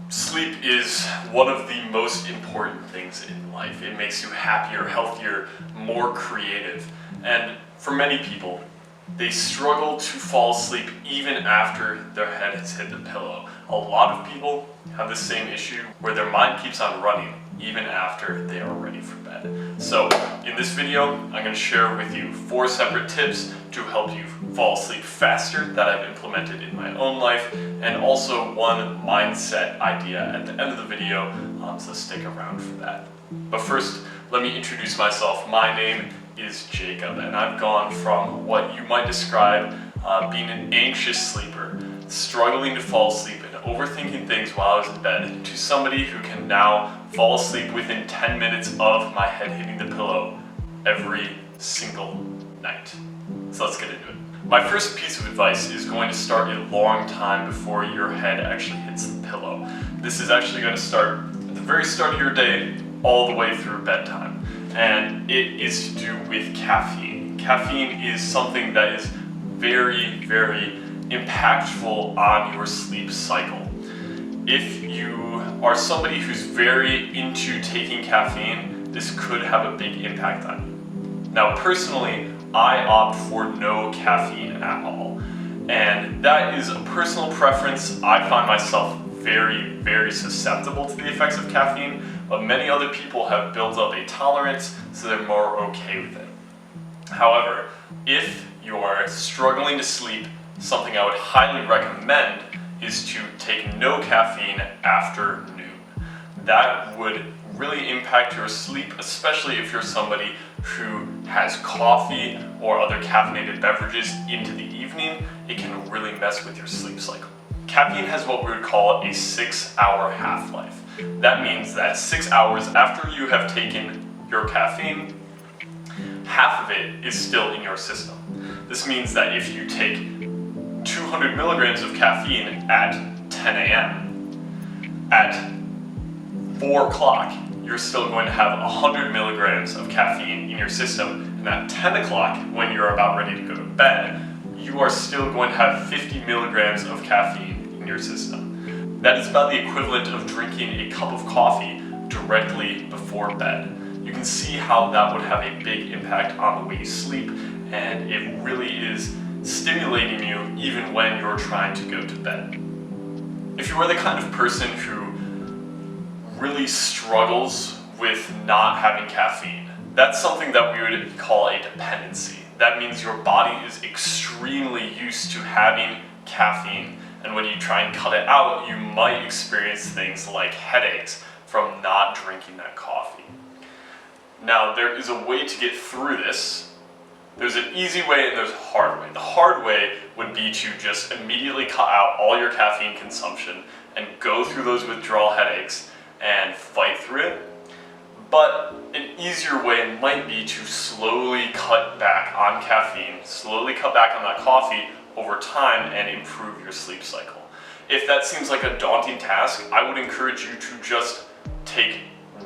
Sleep is one of the most important things in life. It makes you happier, healthier, more creative. And for many people, they struggle to fall asleep even after their head has hit the pillow. A lot of people have the same issue where their mind keeps on running even after they are ready for bed. So in this video, I'm going to share with you 4 separate tips to help you fall asleep faster that I've implemented in my own life, and also one mindset idea at the end of the video, so stick around for that. But first, let me introduce myself. My name is Jacob, and I've gone from what you might describe being an anxious sleeper, struggling to fall asleep and overthinking things while I was in bed, to somebody who can now fall asleep within 10 minutes of my head hitting the pillow every single night. So let's get into it. My first piece of advice is going to start a long time before your head actually hits the pillow. This is actually going to start at the very start of your day all the way through bedtime, and it is to do with caffeine. Caffeine is something that is very, very impactful on your sleep cycle. If you are somebody who's very into taking caffeine, this could have a big impact on you. Now, personally, I opt for no caffeine at all, and that is a personal preference. I find myself very, very susceptible to the effects of caffeine, but many other people have built up a tolerance, so they're more okay with it. However, if you are struggling to sleep, something I would highly recommend is to take no caffeine after noon. That would really impact your sleep, especially if you're somebody who has coffee or other caffeinated beverages into the evening. It can really mess with your sleep cycle. Caffeine has what we would call a 6-hour half-life. That means that 6 hours after you have taken your caffeine, half of it is still in your system. This means that if you take 200 milligrams of caffeine at 10 a.m., at 4 o'clock, you're still going to have 100 milligrams of caffeine in your system, and at 10 o'clock, when you're about ready to go to bed, you are still going to have 50 milligrams of caffeine in your system. That is about the equivalent of drinking a cup of coffee directly before bed. You can see how that would have a big impact on the way you sleep, and it really is stimulating you even when you're trying to go to bed. If you are the kind of person who really struggles with not having caffeine, that's something that we would call a dependency. That means your body is extremely used to having caffeine, and when you try and cut it out, you might experience things like headaches from not drinking that coffee. Now, there is a way to get through this. There's an easy way and there's a hard way. The hard way would be to just immediately cut out all your caffeine consumption and go through those withdrawal headaches and fight through it. But an easier way might be to slowly cut back on caffeine, slowly cut back on that coffee over time and improve your sleep cycle. If that seems like a daunting task, I would encourage you to just take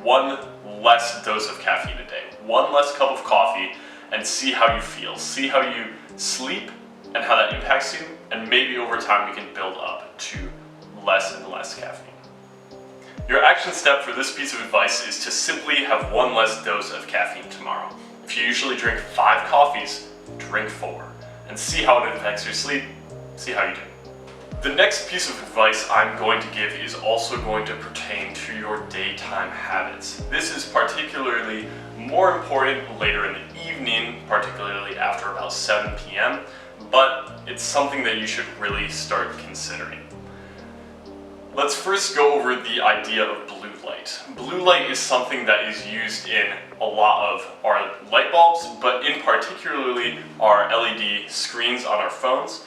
one less dose of caffeine a day, one less cup of coffee, and see how you feel. See how you sleep and how that impacts you, and maybe over time you can build up to less and less caffeine. Your action step for this piece of advice is to simply have one less dose of caffeine tomorrow. If you usually drink 5 coffees, drink 4, and see how it affects your sleep, see how you do. The next piece of advice I'm going to give is also going to pertain to your daytime habits. This is particularly more important later in the evening, particularly after about 7 p.m., but it's something that you should really start considering. Let's first go over the idea of blue light. Blue light is something that is used in a lot of our light bulbs, but in particularly our LED screens on our phones.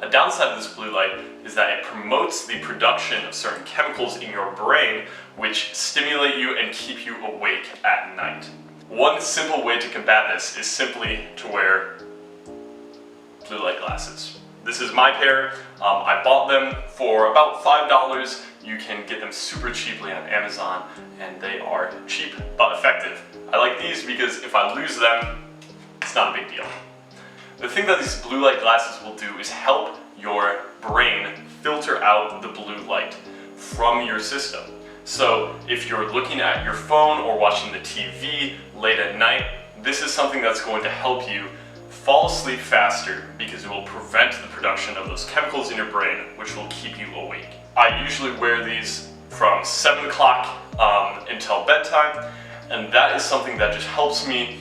A downside of this blue light is that it promotes the production of certain chemicals in your brain which stimulate you and keep you awake at night. One simple way to combat this is simply to wear blue light glasses. This is my pair. I bought them for about $5. You can get them super cheaply on Amazon, and they are cheap but effective. I like these because if I lose them, it's not a big deal. The thing that these blue light glasses will do is help your brain filter out the blue light from your system. So if you're looking at your phone or watching the TV late at night, this is something that's going to help you fall asleep faster because it will prevent the production of those chemicals in your brain, which will keep you awake. I usually wear these from 7 o'clock until bedtime, and that is something that just helps me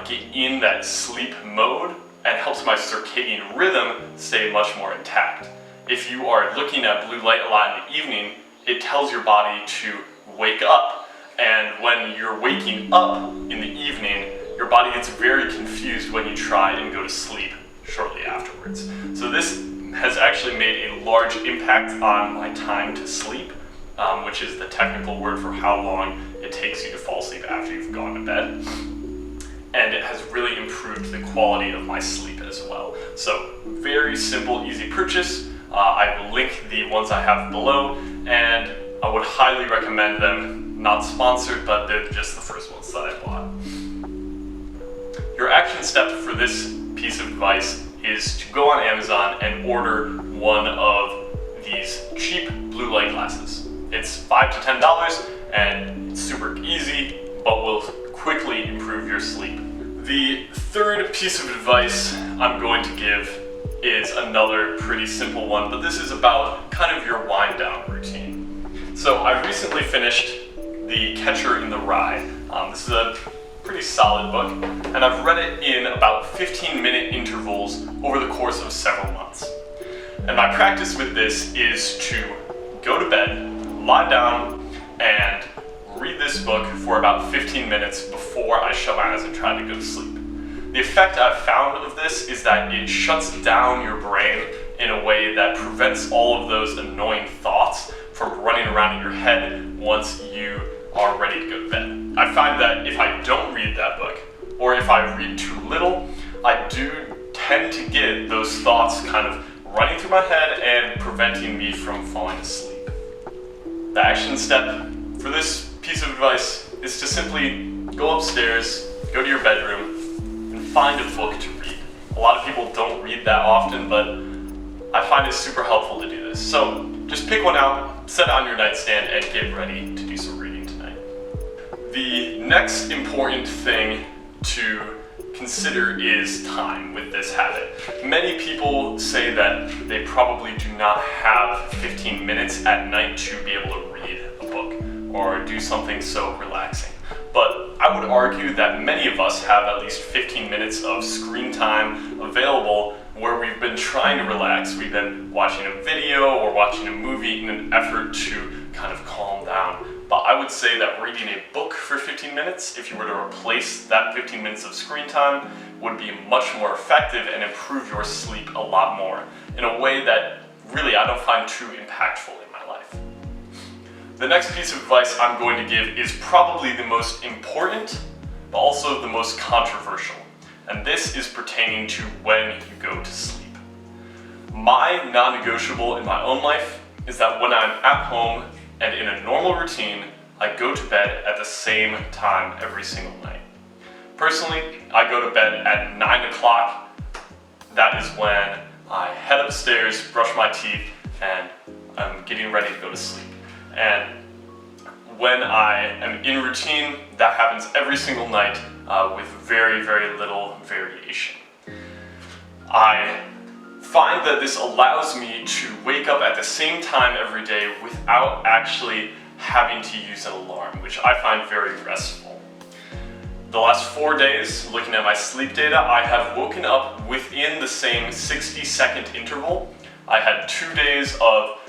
get in that sleep mode and helps my circadian rhythm stay much more intact. If you are looking at blue light a lot in the evening, it tells your body to wake up, and when you're waking up in the evening, your body gets very confused when you try and go to sleep shortly afterwards. So this has actually made a large impact on my time to sleep, which is the technical word for how long it takes you to fall asleep after you've gone to bed. And it has really improved the quality of my sleep as well. So very simple, easy purchase. I will link the ones I have below, and I would highly recommend them. Not sponsored, but they're just the first ones that I bought. Your action step for this piece of advice is to go on Amazon and order one of these cheap blue light glasses. It's $5 to $10 and it's super easy, but will quickly improve your sleep. The third piece of advice I'm going to give is another pretty simple one, but this is about kind of your wind down routine. So I recently finished The Catcher in the Rye. This is a pretty solid book, and I've read it in about 15-minute intervals over the course of several months. And my practice with this is to go to bed, lie down, and read this book for about 15 minutes before I shut my eyes and try to go to sleep. The effect I've found of this is that it shuts down your brain in a way that prevents all of those annoying thoughts from running around in your head once you are ready to go to bed. I find that if I don't read that book, or if I read too little, I do tend to get those thoughts kind of running through my head and preventing me from falling asleep. The action step for this piece of advice is to simply go upstairs, go to your bedroom, and find a book to read. A lot of people don't read that often, but I find it super helpful to do this. So just pick one out, set it on your nightstand, and get ready to do some reading tonight. The next important thing to consider is time with this habit. Many people say that they probably do not have 15 minutes at night to be able to read a book or do something so relaxing. But I would argue that many of us have at least 15 minutes of screen time available where we've been trying to relax. We've been watching a video or watching a movie in an effort to kind of calm down. But I would say that reading a book for 15 minutes, if you were to replace that 15 minutes of screen time, would be much more effective and improve your sleep a lot more in a way that really I don't find too impactful in my life. The next piece of advice I'm going to give is probably the most important, but also the most controversial. And this is pertaining to when you go to sleep. My non-negotiable in my own life is that when I'm at home and in a normal routine, I go to bed at the same time every single night. Personally, I go to bed at 9 o'clock. That is when I head upstairs, brush my teeth, and I'm getting ready to go to sleep. And when I am in routine, that happens every single night with very, very little variation. I find that this allows me to wake up at the same time every day without actually having to use an alarm, which I find very restful. The last 4 days, looking at my sleep data, I have woken up within the same 60-second interval. I had 2 days of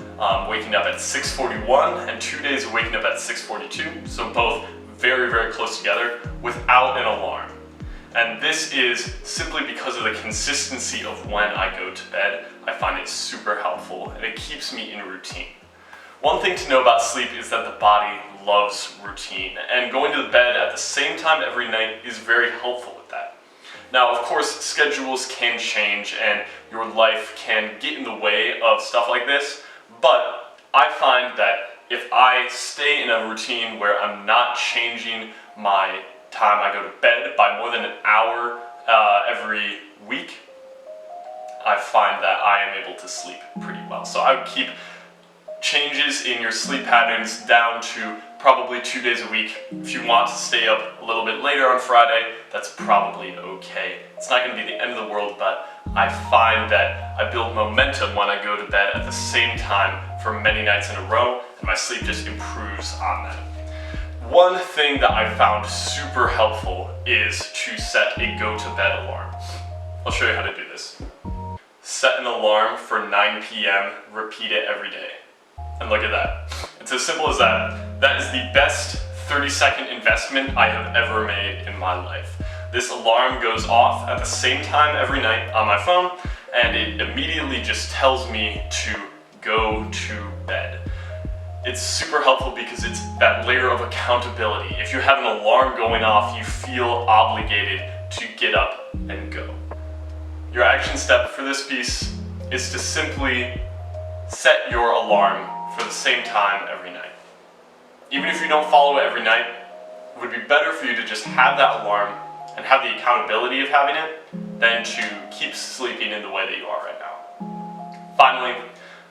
waking up at 6:41 and 2 days of waking up at 6:42, so both very, very close together without an alarm. And this is simply because of the consistency of when I go to bed. I find it super helpful and it keeps me in routine. One thing to know about sleep is that the body loves routine, and going to bed at the same time every night is very helpful with that. Now, of course, schedules can change and your life can get in the way of stuff like this, but I find that if I stay in a routine where I'm not changing my time I go to bed by more than an hour every week, I find that I am able to sleep pretty well. So I would keep changes in your sleep patterns down to probably 2 days a week. If you want to stay up a little bit later on Friday, that's probably okay. It's not going to be the end of the world, but I find that I build momentum when I go to bed at the same time for many nights in a row, and my sleep just improves on that. One thing that I found super helpful is to set a go-to-bed alarm. I'll show you how to do this. Set an alarm for 9 p.m., repeat it every day. And look at that. It's as simple as that. That is the best 30-second investment I have ever made in my life. This alarm goes off at the same time every night on my phone, and it immediately just tells me to go to bed. It's super helpful because it's that layer of accountability. If you have an alarm going off, you feel obligated to get up and go. Your action step for this piece is to simply set your alarm for the same time every night. Even if you don't follow it every night, it would be better for you to just have that alarm and have the accountability of having it than to keep sleeping in the way that you are right now. Finally,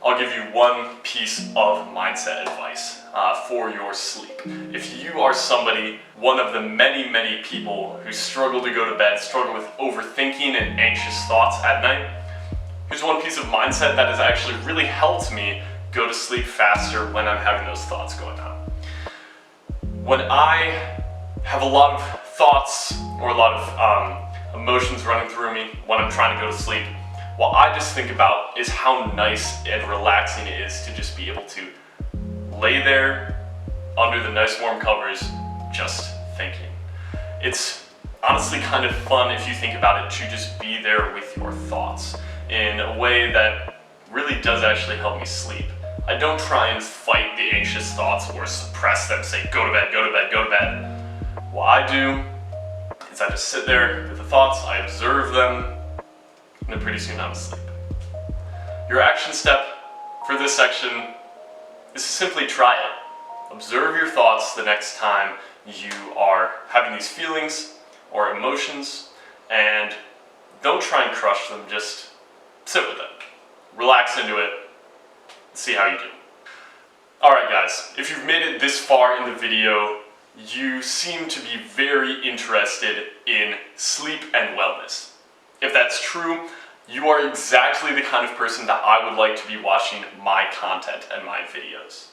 I'll give you one piece of mindset advice for your sleep. If you are somebody, one of the many people who struggle to go to bed, struggle with overthinking and anxious thoughts at night, here's one piece of mindset that has actually really helped me go to sleep faster when I'm having those thoughts going on. When I have a lot of thoughts or a lot of emotions running through me when I'm trying to go to sleep, what I just think about is how nice and relaxing it is to just be able to lay there under the nice warm covers just thinking. It's honestly kind of fun if you think about it to just be there with your thoughts in a way that really does actually help me sleep. I don't try and fight the anxious thoughts or suppress them, say go to bed, go to bed, go to bed. What I do is I just sit there with the thoughts, I observe them, and then pretty soon I'm asleep. Your action step for this section is to simply try it. Observe your thoughts the next time you are having these feelings or emotions, and don't try and crush them, just sit with them. Relax into it, and see how you do. Alright guys, if you've made it this far in the video, you seem to be very interested in sleep and wellness. If that's true, you are exactly the kind of person that I would like to be watching my content and my videos.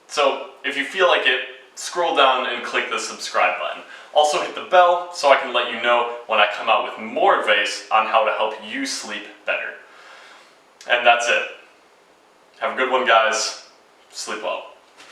So if you feel like it, scroll down and click the subscribe button. Also hit the bell so I can let you know when I come out with more advice on how to help you sleep better. And that's it. Have a good one, guys. Sleep well.